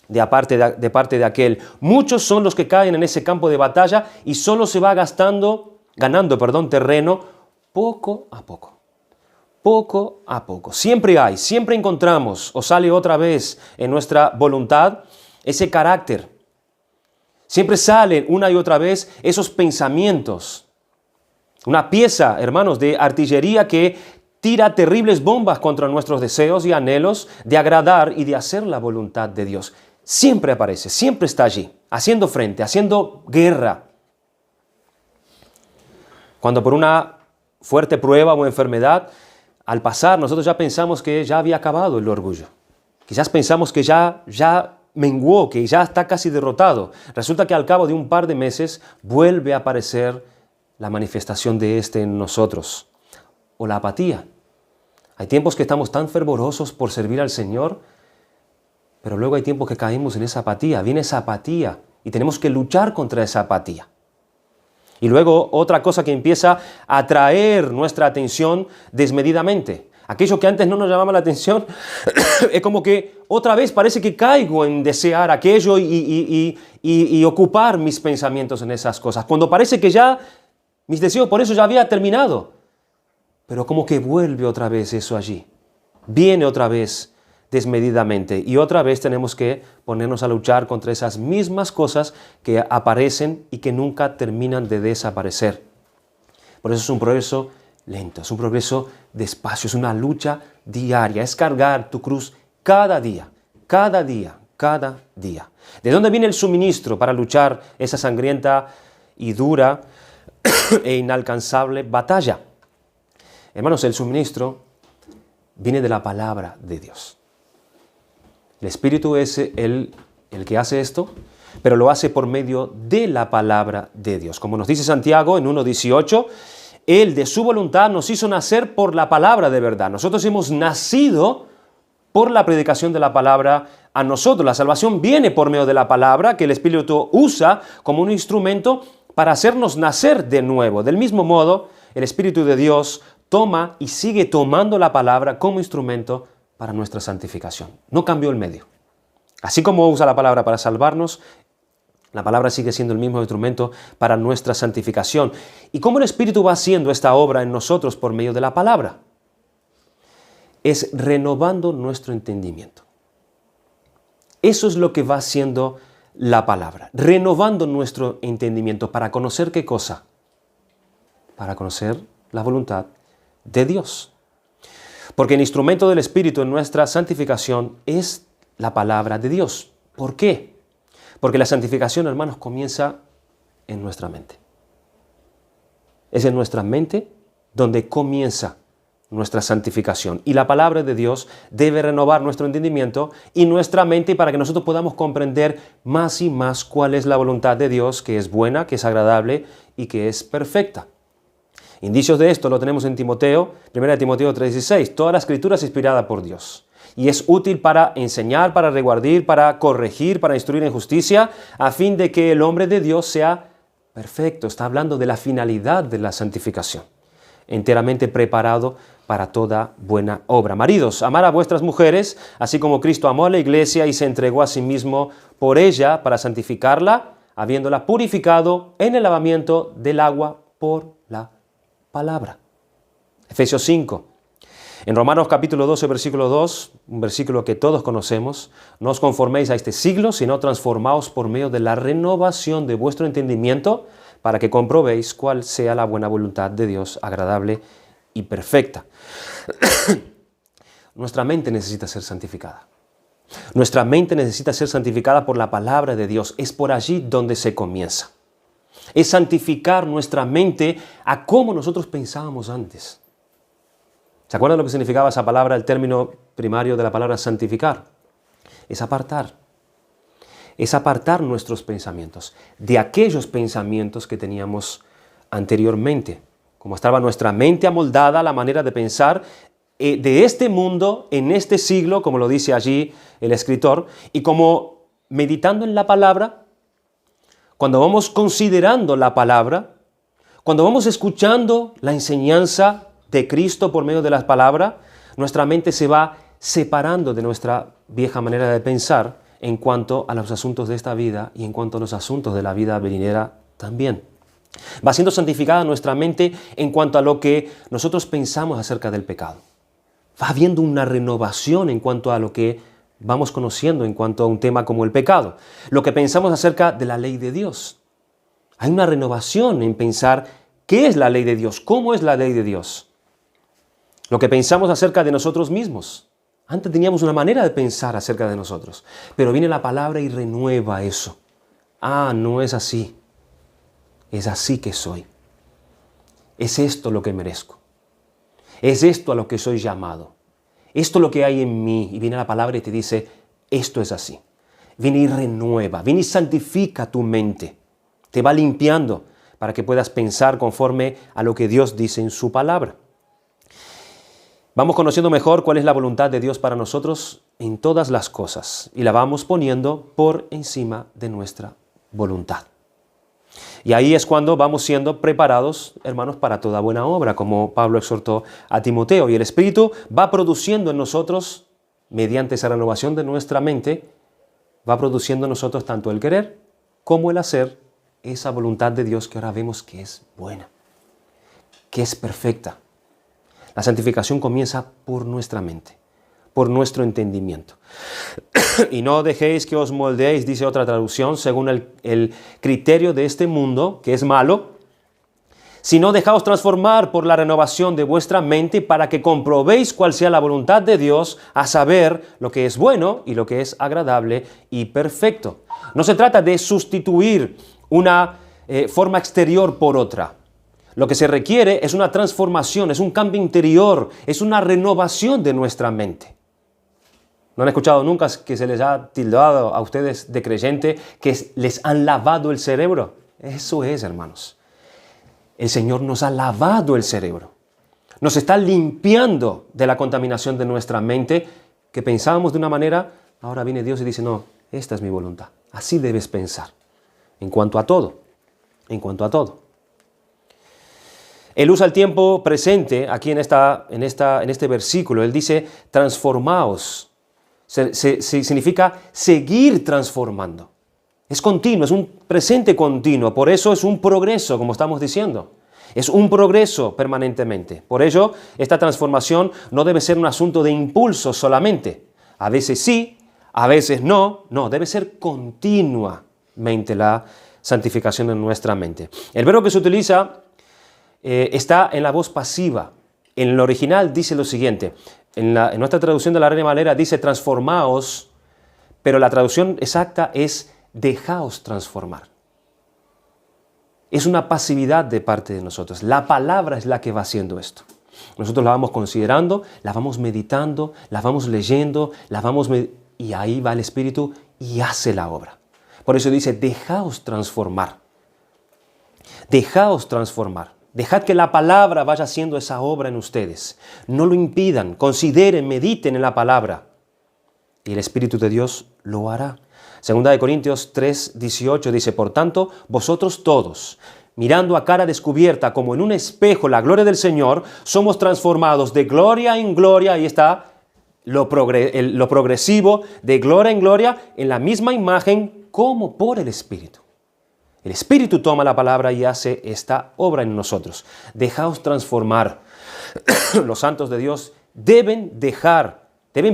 de parte de aquel. Muchos son los que caen en ese campo de batalla y solo se va ganando terreno poco a poco. Poco a poco. Siempre encontramos o sale otra vez en nuestra voluntad ese carácter. Siempre salen una y otra vez esos pensamientos. Una pieza, hermanos, de artillería que tira terribles bombas contra nuestros deseos y anhelos de agradar y de hacer la voluntad de Dios. Siempre aparece, siempre está allí, haciendo frente, haciendo guerra. Cuando por una fuerte prueba o enfermedad, al pasar, nosotros ya pensamos que ya había acabado el orgullo. Quizás pensamos que ya menguó, que ya está casi derrotado. Resulta que al cabo de un par de meses vuelve a aparecer la manifestación de este en nosotros. O la apatía. Hay tiempos que estamos tan fervorosos por servir al Señor, pero luego hay tiempos que caemos en esa apatía. Viene esa apatía y tenemos que luchar contra esa apatía. Y luego otra cosa que empieza a atraer nuestra atención desmedidamente. Aquello que antes no nos llamaba la atención, es como que otra vez parece que caigo en desear aquello y ocupar mis pensamientos en esas cosas. Cuando parece que ya mis deseos por eso ya había terminado. Pero como que vuelve otra vez eso allí. Viene otra vez desmedidamente. Y otra vez tenemos que ponernos a luchar contra esas mismas cosas que aparecen y que nunca terminan de desaparecer. Por eso es un progreso lento, es un progreso despacio, es una lucha diaria. Es cargar tu cruz cada día, cada día, cada día. ¿De dónde viene el suministro para luchar esa sangrienta y dura e inalcanzable batalla? Hermanos, el suministro viene de la palabra de Dios. El Espíritu es el que hace esto, pero lo hace por medio de la palabra de Dios. Como nos dice Santiago en 1:18, Él de su voluntad nos hizo nacer por la palabra de verdad. Nosotros hemos nacido por la predicación de la palabra a nosotros. La salvación viene por medio de la palabra que el Espíritu usa como un instrumento para hacernos nacer de nuevo. Del mismo modo, el Espíritu de Dios toma y sigue tomando la palabra como instrumento para nuestra santificación. No cambió el medio. Así como usa la palabra para salvarnos, la palabra sigue siendo el mismo instrumento para nuestra santificación. ¿Y cómo el Espíritu va haciendo esta obra en nosotros por medio de la palabra? Es renovando nuestro entendimiento. Eso es lo que va haciendo la palabra, renovando nuestro entendimiento para conocer ¿qué cosa? Para conocer la voluntad de Dios. Porque el instrumento del Espíritu en nuestra santificación es la palabra de Dios. ¿Por qué? Porque la santificación, hermanos, comienza en nuestra mente. Es en nuestra mente donde comienza nuestra santificación. Y la palabra de Dios debe renovar nuestro entendimiento y nuestra mente para que nosotros podamos comprender más y más cuál es la voluntad de Dios, que es buena, que es agradable y que es perfecta. Indicios de esto lo tenemos en Timoteo, 1 Timoteo 3:16. Toda la Escritura es inspirada por Dios y es útil para enseñar, para reguardir, para corregir, para instruir en justicia, a fin de que el hombre de Dios sea perfecto. Está hablando de la finalidad de la santificación, enteramente preparado para toda buena obra. Maridos, amad a vuestras mujeres, así como Cristo amó a la iglesia y se entregó a sí mismo por ella para santificarla, habiéndola purificado en el lavamiento del agua por la palabra. Efesios 5. En Romanos capítulo 12, versículo 2, un versículo que todos conocemos: no os conforméis a este siglo, sino transformaos por medio de la renovación de vuestro entendimiento, para que comprobéis cuál sea la buena voluntad de Dios, agradable y perfecta. Nuestra mente necesita ser santificada. Nuestra mente necesita ser santificada por la palabra de Dios. Es por allí donde se comienza. Es santificar nuestra mente a cómo nosotros pensábamos antes. ¿Se acuerdan lo que significaba esa palabra, el término primario de la palabra santificar? Es apartar. Es apartar nuestros pensamientos de aquellos pensamientos que teníamos anteriormente. Como estaba nuestra mente amoldada a la manera de pensar de este mundo, en este siglo, como lo dice allí el escritor, y como meditando en la palabra, cuando vamos considerando la palabra, cuando vamos escuchando la enseñanza de Cristo por medio de las palabras, nuestra mente se va separando de nuestra vieja manera de pensar en cuanto a los asuntos de esta vida y en cuanto a los asuntos de la vida venidera también. Va siendo santificada nuestra mente en cuanto a lo que nosotros pensamos acerca del pecado. Va habiendo una renovación en cuanto a lo que vamos conociendo en cuanto a un tema como el pecado. Lo que pensamos acerca de la ley de Dios. Hay una renovación en pensar qué es la ley de Dios, cómo es la ley de Dios. Lo que pensamos acerca de nosotros mismos. Antes teníamos una manera de pensar acerca de nosotros, pero viene la palabra y renueva eso. Ah, no es así. Es así que soy. Es esto lo que merezco. Es esto a lo que soy llamado. Esto es lo que hay en mí. Y viene la palabra y te dice, esto es así. Viene y renueva, viene y santifica tu mente. Te va limpiando para que puedas pensar conforme a lo que Dios dice en su palabra. Vamos conociendo mejor cuál es la voluntad de Dios para nosotros en todas las cosas y la vamos poniendo por encima de nuestra voluntad. Y ahí es cuando vamos siendo preparados, hermanos, para toda buena obra, como Pablo exhortó a Timoteo. Y el Espíritu va produciendo en nosotros, mediante esa renovación de nuestra mente, va produciendo en nosotros tanto el querer como el hacer esa voluntad de Dios que ahora vemos que es buena, que es perfecta. La santificación comienza por nuestra mente, por nuestro entendimiento. Y no dejéis que os moldeéis, dice otra traducción, según el criterio de este mundo, que es malo, sino dejaos transformar por la renovación de vuestra mente para que comprobéis cuál sea la voluntad de Dios, a saber lo que es bueno y lo que es agradable y perfecto. No se trata de sustituir una forma exterior por otra. Lo que se requiere es una transformación, es un cambio interior, es una renovación de nuestra mente. ¿No han escuchado nunca que se les ha tildado a ustedes de creyente que les han lavado el cerebro? Eso es, hermanos. El Señor nos ha lavado el cerebro. Nos está limpiando de la contaminación de nuestra mente, que pensábamos de una manera, ahora viene Dios y dice, no, esta es mi voluntad. Así debes pensar. En cuanto a todo. En cuanto a todo. Él usa el tiempo presente aquí en este versículo. Él dice, transformaos. Significa seguir transformando. Es continuo, es un presente continuo. Por eso es un progreso, como estamos diciendo. Es un progreso permanentemente. Por ello, esta transformación no debe ser un asunto de impulso solamente. A veces sí, a veces no. No, debe ser continuamente la santificación en nuestra mente. El verbo que se utiliza está en la voz pasiva. En el original dice lo siguiente. En nuestra traducción de la Reina Valera dice transformaos, pero la traducción exacta es dejaos transformar. Es una pasividad de parte de nosotros. La palabra es la que va haciendo esto. Nosotros la vamos considerando, la vamos meditando, la vamos leyendo, y ahí va el Espíritu y hace la obra. Por eso dice, dejaos transformar. Dejaos transformar. Dejad que la palabra vaya haciendo esa obra en ustedes. No lo impidan, consideren, mediten en la palabra. y el Espíritu de Dios lo hará. Segunda de Corintios 3:18 dice, por tanto, vosotros todos, mirando a cara descubierta como en un espejo la gloria del Señor, somos transformados de gloria en gloria, ahí está lo progresivo, de gloria en gloria, en la misma imagen como por el Espíritu. El Espíritu toma la palabra y hace esta obra en nosotros. Dejaos transformar. Los santos de Dios deben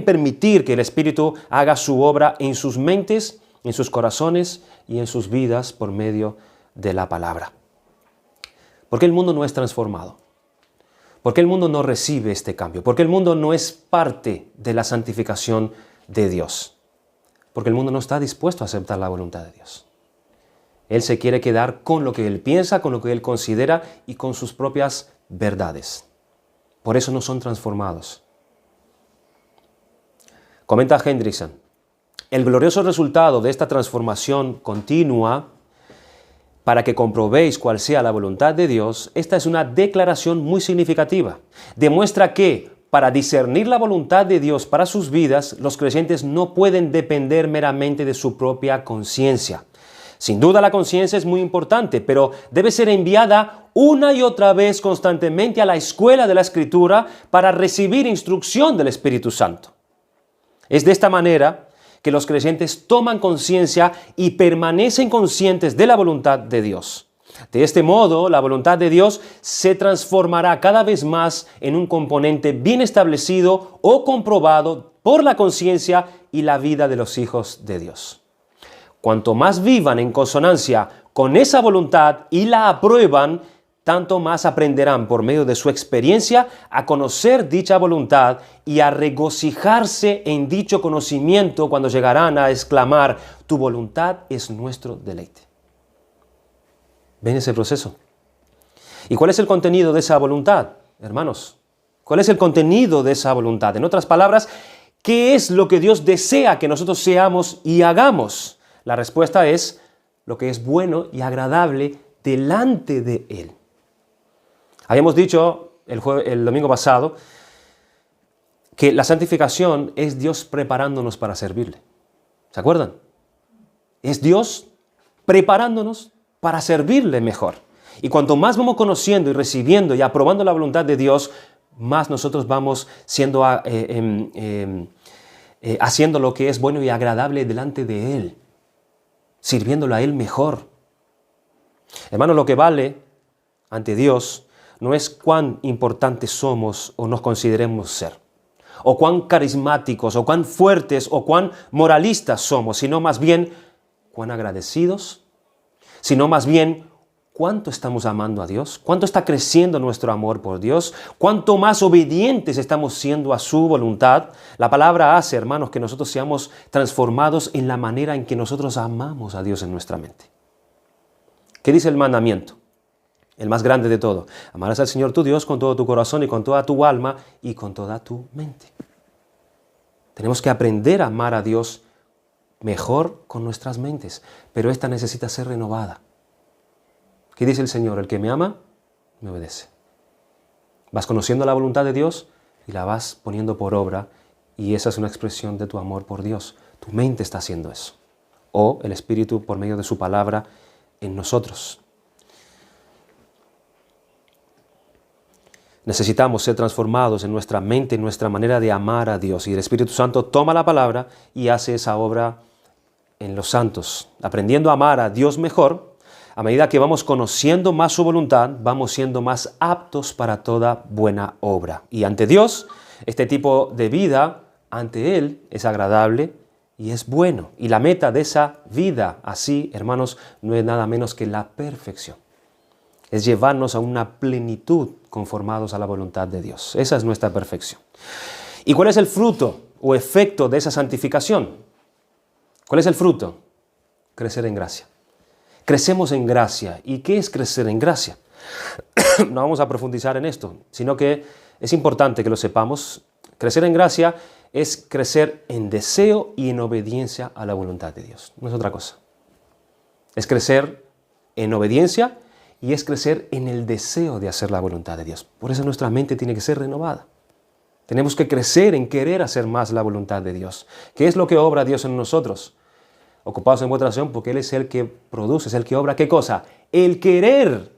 permitir que el Espíritu haga su obra en sus mentes, en sus corazones y en sus vidas por medio de la palabra. ¿Por qué el mundo no es transformado? ¿Por qué el mundo no recibe este cambio? ¿Por qué el mundo no es parte de la santificación de Dios? Porque el mundo no está dispuesto a aceptar la voluntad de Dios. Él se quiere quedar con lo que él piensa, con lo que él considera y con sus propias verdades. Por eso no son transformados. Comenta Hendrickson, el glorioso resultado de esta transformación continua, para que comprobéis cuál sea la voluntad de Dios, esta es una declaración muy significativa. Demuestra que, para discernir la voluntad de Dios para sus vidas, los creyentes no pueden depender meramente de su propia conciencia. Sin duda la conciencia es muy importante, pero debe ser enviada una y otra vez constantemente a la escuela de la Escritura para recibir instrucción del Espíritu Santo. Es de esta manera que los creyentes toman conciencia y permanecen conscientes de la voluntad de Dios. De este modo, la voluntad de Dios se transformará cada vez más en un componente bien establecido o comprobado por la conciencia y la vida de los hijos de Dios. Cuanto más vivan en consonancia con esa voluntad y la aprueban, tanto más aprenderán por medio de su experiencia a conocer dicha voluntad y a regocijarse en dicho conocimiento cuando llegarán a exclamar, tu voluntad es nuestro deleite. ¿Ven ese proceso? ¿Y cuál es el contenido de esa voluntad, hermanos? ¿Cuál es el contenido de esa voluntad? En otras palabras, ¿qué es lo que Dios desea que nosotros seamos y hagamos? La respuesta es lo que es bueno y agradable delante de Él. Habíamos dicho el domingo pasado que la santificación es Dios preparándonos para servirle. ¿Se acuerdan? Es Dios preparándonos para servirle mejor. Y cuanto más vamos conociendo y recibiendo y aprobando la voluntad de Dios, más nosotros vamos haciendo lo que es bueno y agradable delante de Él, sirviéndolo a Él mejor. Hermanos, lo que vale ante Dios no es cuán importantes somos o nos consideremos ser, o cuán carismáticos, o cuán fuertes, o cuán moralistas somos, sino más bien cuán agradecidos, sino más bien cuánto estamos amando a Dios, cuánto está creciendo nuestro amor por Dios, cuánto más obedientes estamos siendo a su voluntad. La palabra hace, hermanos, que nosotros seamos transformados en la manera en que nosotros amamos a Dios en nuestra mente. ¿Qué dice el mandamiento? El más grande de todo. Amarás al Señor tu Dios con todo tu corazón y con toda tu alma y con toda tu mente. Tenemos que aprender a amar a Dios mejor con nuestras mentes, pero esta necesita ser renovada. ¿Qué dice el Señor? El que me ama, me obedece. Vas conociendo la voluntad de Dios y la vas poniendo por obra, y esa es una expresión de tu amor por Dios. Tu mente está haciendo eso. O el Espíritu por medio de su palabra en nosotros. Necesitamos ser transformados en nuestra mente, en nuestra manera de amar a Dios. Y el Espíritu Santo toma la palabra y hace esa obra en los santos. Aprendiendo a amar a Dios mejor, a medida que vamos conociendo más su voluntad, vamos siendo más aptos para toda buena obra. Y ante Dios, este tipo de vida, ante Él, es agradable y es bueno. Y la meta de esa vida, así, hermanos, no es nada menos que la perfección. Es llevarnos a una plenitud conformados a la voluntad de Dios. Esa es nuestra perfección. ¿Y cuál es el fruto o efecto de esa santificación? ¿Cuál es el fruto? Crecer en gracia. Crecemos en gracia. ¿Y qué es crecer en gracia? No vamos a profundizar en esto, sino que es importante que lo sepamos. Crecer en gracia es crecer en deseo y en obediencia a la voluntad de Dios. No es otra cosa. Es crecer en obediencia y es crecer en el deseo de hacer la voluntad de Dios. Por eso nuestra mente tiene que ser renovada. Tenemos que crecer en querer hacer más la voluntad de Dios. ¿Qué es lo que obra Dios en nosotros? Ocupados en vuestra oración, porque Él es el que produce, es el que obra. ¿Qué cosa? El querer,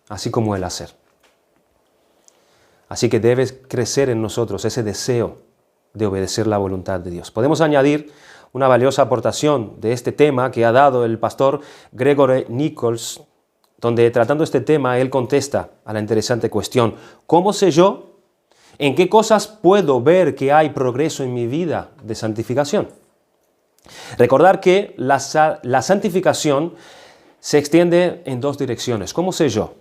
así como el hacer. Así que debe crecer en nosotros ese deseo de obedecer la voluntad de Dios. Podemos añadir una valiosa aportación de este tema que ha dado el pastor Gregory Nichols, donde tratando este tema él contesta a la interesante cuestión: ¿cómo sé yo en qué cosas puedo ver que hay progreso en mi vida de santificación? Recordar que la santificación se extiende en dos direcciones. ¿Cómo sé yo?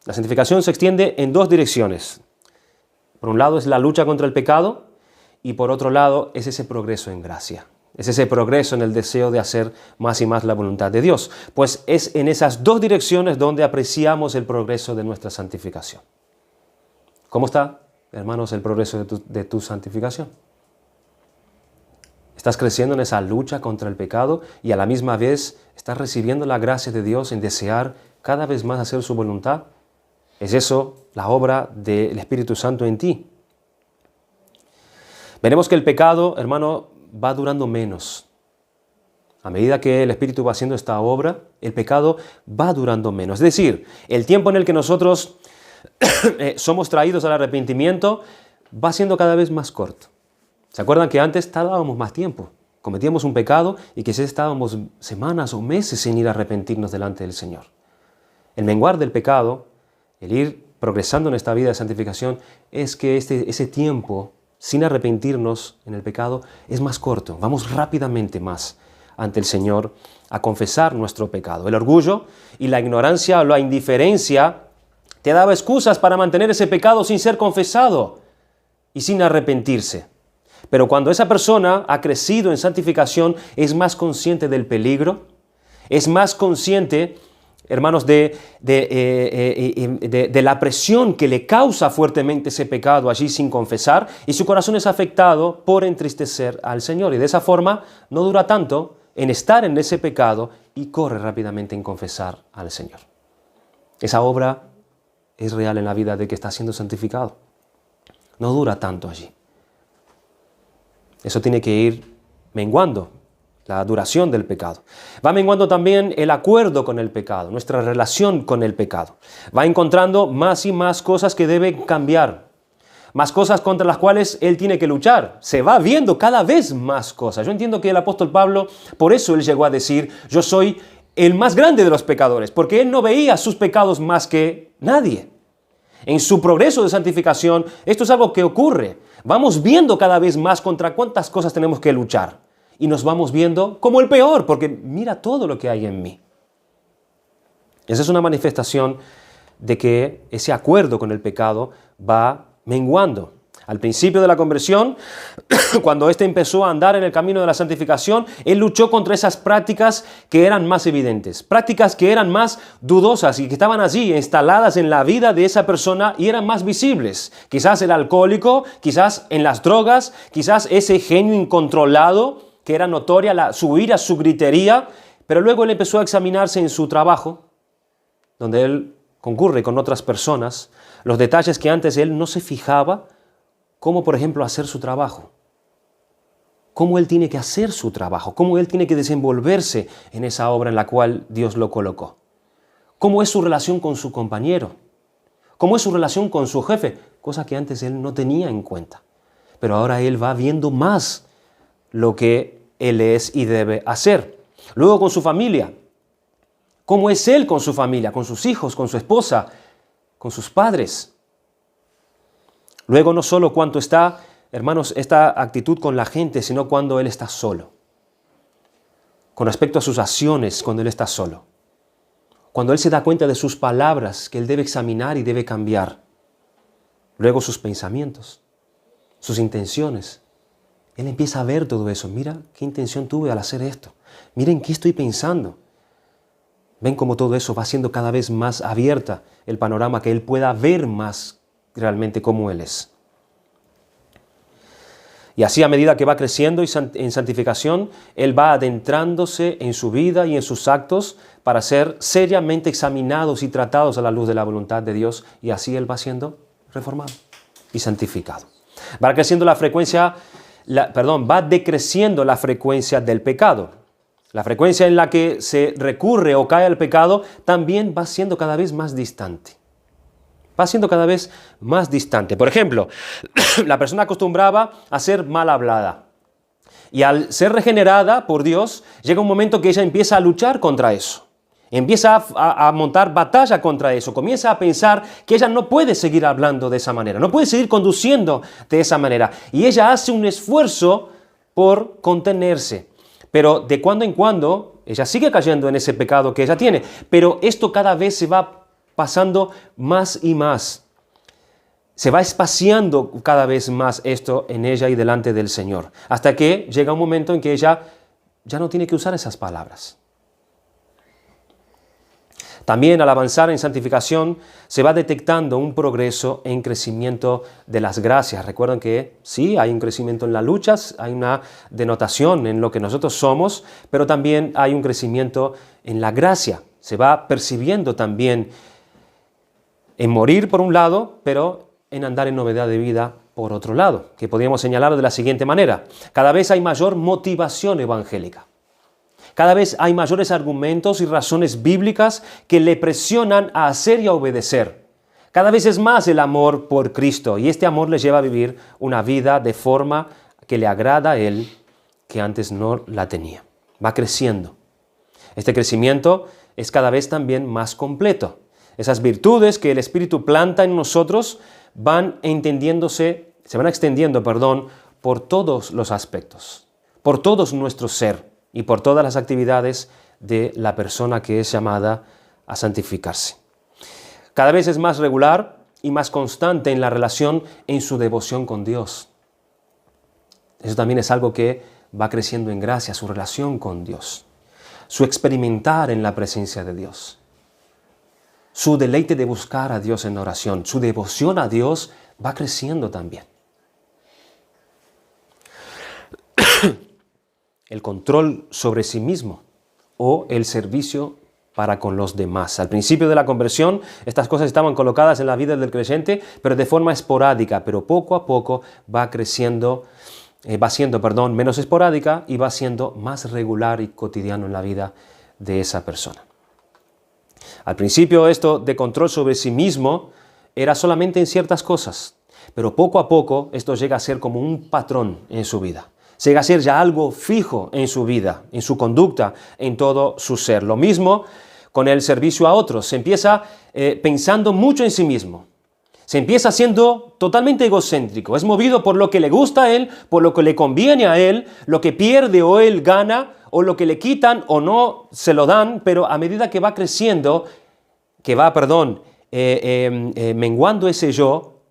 La santificación se extiende en dos direcciones. Por un lado es la lucha contra el pecado y por otro lado es ese progreso en gracia. Es ese progreso en el deseo de hacer más y más la voluntad de Dios. Pues es en esas dos direcciones donde apreciamos el progreso de nuestra santificación. ¿Cómo está, hermanos, el progreso de tu santificación? ¿Estás creciendo en esa lucha contra el pecado y a la misma vez estás recibiendo la gracia de Dios en desear cada vez más hacer su voluntad? ¿Es eso la obra del Espíritu Santo en ti? Veremos que el pecado, hermano, va durando menos. A medida que el Espíritu va haciendo esta obra, el pecado va durando menos. Es decir, el tiempo en el que nosotros somos traídos al arrepentimiento va siendo cada vez más corto. ¿Se acuerdan que antes tardábamos más tiempo? Cometíamos un pecado y quizás estábamos semanas o meses sin ir a arrepentirnos delante del Señor. El menguar del pecado, el ir progresando en esta vida de santificación, es que ese tiempo sin arrepentirnos en el pecado es más corto. Vamos rápidamente más ante el Señor a confesar nuestro pecado. El orgullo y la ignorancia o la indiferencia te daba excusas para mantener ese pecado sin ser confesado y sin arrepentirse. Pero cuando esa persona ha crecido en santificación, es más consciente del peligro, es más consciente, hermanos, de la presión que le causa fuertemente ese pecado allí sin confesar, y su corazón es afectado por entristecer al Señor. Y de esa forma no dura tanto en estar en ese pecado y corre rápidamente en confesar al Señor. Esa obra es real en la vida de que está siendo santificado. No dura tanto allí. Eso tiene que ir menguando, la duración del pecado. Va menguando también el acuerdo con el pecado, nuestra relación con el pecado. Va encontrando más y más cosas que deben cambiar, más cosas contra las cuales él tiene que luchar. Se va viendo cada vez más cosas. Yo entiendo que el apóstol Pablo, por eso él llegó a decir: yo soy el más grande de los pecadores, porque él no veía sus pecados más que nadie. En su progreso de santificación, esto es algo que ocurre. Vamos viendo cada vez más contra cuántas cosas tenemos que luchar. Y nos vamos viendo como el peor, porque mira todo lo que hay en mí. Esa es una manifestación de que ese acuerdo con el pecado va menguando. Al principio de la conversión, cuando éste empezó a andar en el camino de la santificación, él luchó contra esas prácticas que eran más evidentes, prácticas que eran más dudosas y que estaban allí instaladas en la vida de esa persona y eran más visibles. Quizás el alcohólico, quizás en las drogas, quizás ese genio incontrolado que era notoria, su ira, su gritería, pero luego él empezó a examinarse en su trabajo, donde él concurre con otras personas, los detalles que antes él no se fijaba, como por ejemplo hacer su trabajo, cómo él tiene que hacer su trabajo, cómo él tiene que desenvolverse en esa obra en la cual Dios lo colocó, cómo es su relación con su compañero, cómo es su relación con su jefe, cosa que antes él no tenía en cuenta, pero ahora él va viendo más lo que él es y debe hacer. Luego con su familia, cómo es él con su familia, con sus hijos, con su esposa, con sus padres. Luego no solo cuánto está, hermanos, esta actitud con la gente, sino cuando él está solo. Con respecto a sus acciones cuando él está solo. Cuando él se da cuenta de sus palabras que él debe examinar y debe cambiar. Luego sus pensamientos, sus intenciones. Él empieza a ver todo eso. Mira qué intención tuve al hacer esto. Miren qué estoy pensando. Ven cómo todo eso va siendo cada vez más abierta el panorama, que él pueda ver más realmente cómo él es. Y así, a medida que va creciendo en santificación, él va adentrándose en su vida y en sus actos para ser seriamente examinados y tratados a la luz de la voluntad de Dios, y así él va siendo reformado y santificado. Va creciendo la frecuencia, va decreciendo la frecuencia del pecado. La frecuencia en la que se recurre o cae al pecado también va siendo cada vez más distante. Va siendo cada vez más distante. Por ejemplo, la persona acostumbraba a ser mal hablada. Y al ser regenerada por Dios, llega un momento que ella empieza a luchar contra eso. Empieza a montar batalla contra eso. Comienza a pensar que ella no puede seguir hablando de esa manera. No puede seguir conduciendo de esa manera. Y ella hace un esfuerzo por contenerse. Pero de cuando en cuando, ella sigue cayendo en ese pecado que ella tiene. Pero esto cada vez se va pasando más y más. Se va espaciando cada vez más esto en ella y delante del Señor. Hasta que llega un momento en que ella ya no tiene que usar esas palabras. También al avanzar en santificación se va detectando un progreso en crecimiento de las gracias. Recuerden que sí, hay un crecimiento en las luchas, hay una denotación en lo que nosotros somos, pero también hay un crecimiento en la gracia. Se va percibiendo también en morir por un lado, pero en andar en novedad de vida por otro lado, que podríamos señalar de la siguiente manera. Cada vez hay mayor motivación evangélica. Cada vez hay mayores argumentos y razones bíblicas que le presionan a hacer y a obedecer. Cada vez es más el amor por Cristo y este amor le lleva a vivir una vida de forma que le agrada a Él, que antes no la tenía. Va creciendo. Este crecimiento es cada vez también más completo. Esas virtudes que el Espíritu planta en nosotros se van extendiendo, por todos los aspectos, por todo nuestro ser y por todas las actividades de la persona que es llamada a santificarse. Cada vez es más regular y más constante en la relación en su devoción con Dios. Eso también es algo que va creciendo en gracia, su relación con Dios, su experimentar en la presencia de Dios, su deleite de buscar a Dios en oración, su devoción a Dios va creciendo también. El control sobre sí mismo o el servicio para con los demás. Al principio de la conversión, estas cosas estaban colocadas en la vida del creyente, pero de forma esporádica, pero poco a poco va siendo menos esporádica y va siendo más regular y cotidiano en la vida de esa persona. Al principio esto de control sobre sí mismo era solamente en ciertas cosas, pero poco a poco esto llega a ser como un patrón en su vida. Llega a ser ya algo fijo en su vida, en su conducta, en todo su ser. Lo mismo con el servicio a otros. Se empieza pensando mucho en sí mismo. Se empieza siendo totalmente egocéntrico. Es movido por lo que le gusta a él, por lo que le conviene a él, lo que pierde o él gana, o lo que le quitan o no se lo dan, pero a medida que va creciendo, menguando ese yo,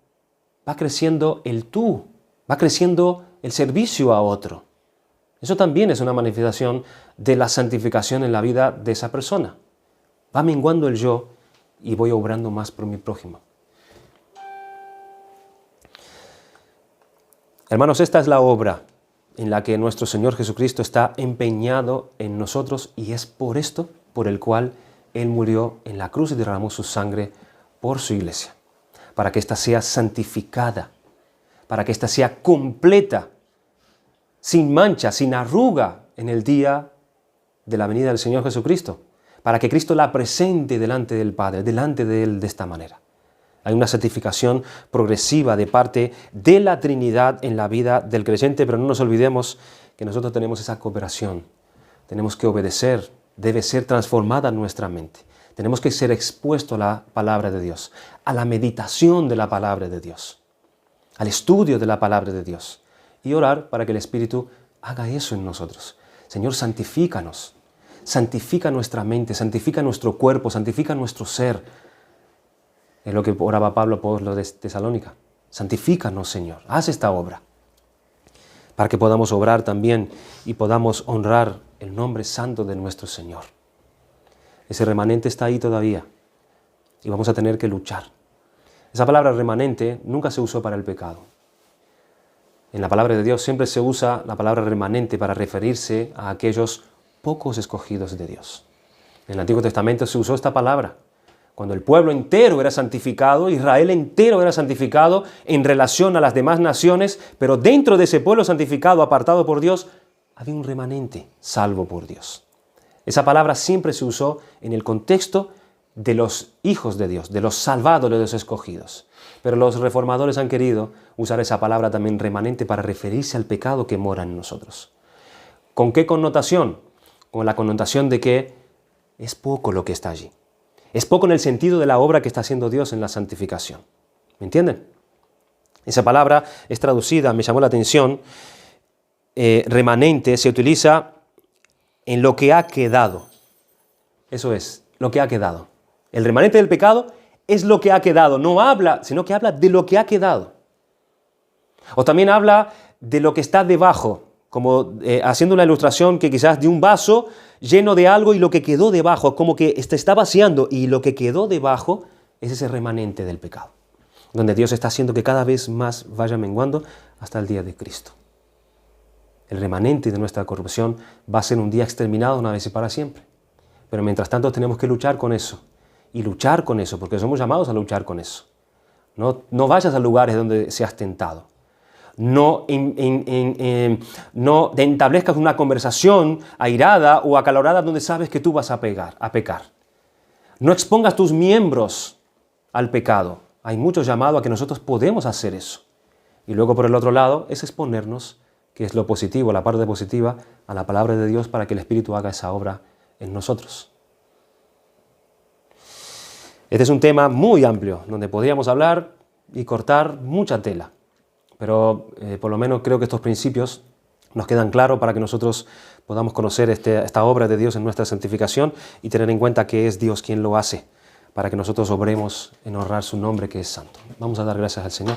va creciendo el tú, va creciendo el servicio a otro. Eso también es una manifestación de la santificación en la vida de esa persona. Va menguando el yo y voy obrando más por mi prójimo. Hermanos, esta es la obra en la que nuestro Señor Jesucristo está empeñado en nosotros y es por esto por el cual Él murió en la cruz y derramó su sangre por su iglesia, para que ésta sea santificada, para que ésta sea completa, sin mancha, sin arruga en el día de la venida del Señor Jesucristo, para que Cristo la presente delante del Padre, delante de Él de esta manera. Hay una santificación progresiva de parte de la Trinidad en la vida del creyente, pero no nos olvidemos que nosotros tenemos esa cooperación. Tenemos que obedecer, debe ser transformada nuestra mente. Tenemos que ser expuestos a la palabra de Dios, a la meditación de la palabra de Dios, al estudio de la palabra de Dios y orar para que el Espíritu haga eso en nosotros. Señor, santifícanos, santifica nuestra mente, santifica nuestro cuerpo, santifica nuestro ser. Es lo que oraba Pablo por lo de Tesalónica. Santifícanos, Señor, haz esta obra para que podamos obrar también y podamos honrar el nombre santo de nuestro Señor. Ese remanente está ahí todavía y vamos a tener que luchar. Esa palabra remanente nunca se usó para el pecado. En la palabra de Dios siempre se usa la palabra remanente para referirse a aquellos pocos escogidos de Dios. En el Antiguo Testamento se usó esta palabra Cuando el pueblo entero era santificado, Israel entero era santificado en relación a las demás naciones, pero dentro de ese pueblo santificado, apartado por Dios, había un remanente salvo por Dios. Esa palabra siempre se usó en el contexto de los hijos de Dios, de los salvados, de los escogidos. Pero los reformadores han querido usar esa palabra también remanente para referirse al pecado que mora en nosotros. ¿Con qué connotación? Con la connotación de que es poco lo que está allí. Es poco en el sentido de la obra que está haciendo Dios en la santificación. ¿Me entienden? Esa palabra es traducida, me llamó la atención, remanente se utiliza en lo que ha quedado. Eso es, lo que ha quedado. El remanente del pecado es lo que ha quedado. No habla, sino que habla de lo que ha quedado. O también habla de lo que está debajo, como haciendo una ilustración que quizás de un vaso lleno de algo y lo que quedó debajo, como que está vaciando y lo que quedó debajo es ese remanente del pecado, donde Dios está haciendo que cada vez más vaya menguando hasta el día de Cristo. El remanente de nuestra corrupción va a ser un día exterminado una vez y para siempre. Pero mientras tanto tenemos que luchar con eso. Y luchar con eso, porque somos llamados a luchar con eso. No vayas a lugares donde seas tentado. No entablezcas una conversación airada o acalorada donde sabes que tú vas a pecar. No expongas tus miembros al pecado. Hay muchos llamados a que nosotros podemos hacer eso. Y luego por el otro lado es exponernos, que es lo positivo, la parte positiva, a la palabra de Dios para que el Espíritu haga esa obra en nosotros. Este es un tema muy amplio, donde podríamos hablar y cortar mucha tela. Pero por lo menos creo que estos principios nos quedan claros para que nosotros podamos conocer esta obra de Dios en nuestra santificación y tener en cuenta que es Dios quien lo hace, para que nosotros obremos en honrar su nombre que es santo. Vamos a dar gracias al Señor.